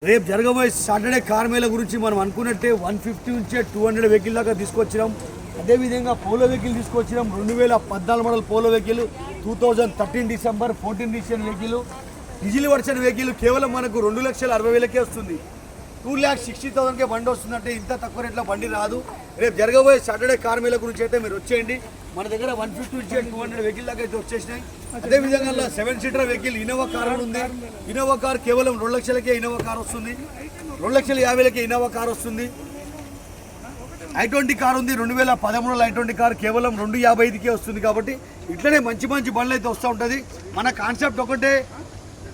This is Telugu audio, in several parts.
రేపు జరగబోయే సాటర్డే కార్ మేళ గురించి మనం అనుకున్నట్టే 150 నుంచే 200 వెహికల్ దాకా తీసుకొచ్చినాం. అదేవిధంగా పోలో వెహికల్ తీసుకొచ్చినాం. 2014 model Polo vehicle, 2013 December 14 December vehicle, diesel version vehicle కేవలం మనకు 2,60,000కే వస్తుంది. 2,60,000కే బండి వస్తుందంటే ఇంత తక్కువ రేట్లో బండి రాదు. రేపు జరగబోయే సాటర్డే కార్ మేళ గురించి అయితే మీరు వచ్చేయండి. మన దగ్గర 150 నుంచి 200 వెహికల్ దాకా అయితే వచ్చేసినాయి. అదేవిధంగా 7 సీటర్ వెహికల్ ఇన్నోవా కార్ ఉంది. ఇన్నోవా కార్ కేవలం 2 లక్షలకే ఇన్నోవా కార్ వస్తుంది. 2,50,000కే ఇన్నోవా కార్ వస్తుంది. i20 కార్ ఉంది. 2013 i20 కార్ కేవలం 2,55కే వస్తుంది. కాబట్టి ఇట్లనే మంచి మంచి బండ్లు అయితే వస్తూ ఉంటుంది. మన కాన్సెప్ట్ ఒకటే,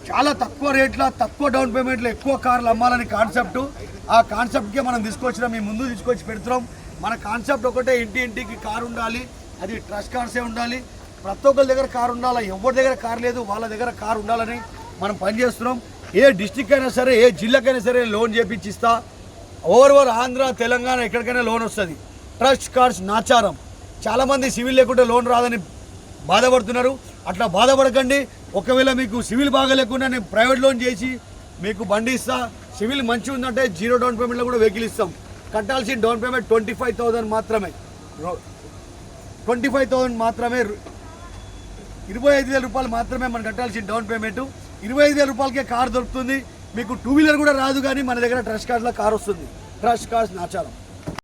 చాలా తక్కువ రేట్లో తక్కువ డౌన్ పేమెంట్లో ఎక్కువ కార్లు అమ్మాలని కాన్సెప్ట్. ఆ కాన్సెప్ట్కే మనం తీసుకొచ్చినాం, మీ ముందు తీసుకొచ్చి పెడుతున్నాం. మన కాన్సెప్ట్ ఒకటే, ఇంటికి కారు ఉండాలి, అది ట్రస్ట్ కార్సే ఉండాలి. ప్రతి ఒక్కరి దగ్గర కారు ఉండాలి, ఎవరి దగ్గర కారు లేదు వాళ్ళ దగ్గర కారు ఉండాలని మనం పనిచేస్తున్నాం. ఏ డిస్టిక్ అయినా సరే, ఏ జిల్లాకైనా సరే లోన్ చేపించిస్తా. ఓవర్ ఆంధ్ర తెలంగాణ ఎక్కడికైనా లోన్ వస్తుంది. Trust cards Nacharam. చాలామంది సివిల్ లేకుంటే లోన్ రాదని బాధపడుతున్నారు. అట్లా బాధపడకండి. ఒకవేళ మీకు సివిల్ బాగా లేకుండా నేను ప్రైవేట్ లోన్ చేసి మీకు బండి ఇస్తా. సివిల్ మంచిగా ఉందంటే 0 డౌన్ పేమెంట్లో కూడా వెహికల్ ఇస్తాం. కట్టాల్సిన డౌన్ పేమెంట్ 25,000 మాత్రమే. 25,000 మాత్రమే, 25,000 రూపాయలు మాత్రమే మనం కట్టాల్సిన డౌన్ పేమెంట్. 25,000 రూపాయలకే కార్ దొరుకుతుంది. మీకు 2 వీలర్ కూడా రాదు, కానీ మన దగ్గర ట్రస్ట్ కార్డ్లో కార్ వస్తుంది. Trust cards Nacharam.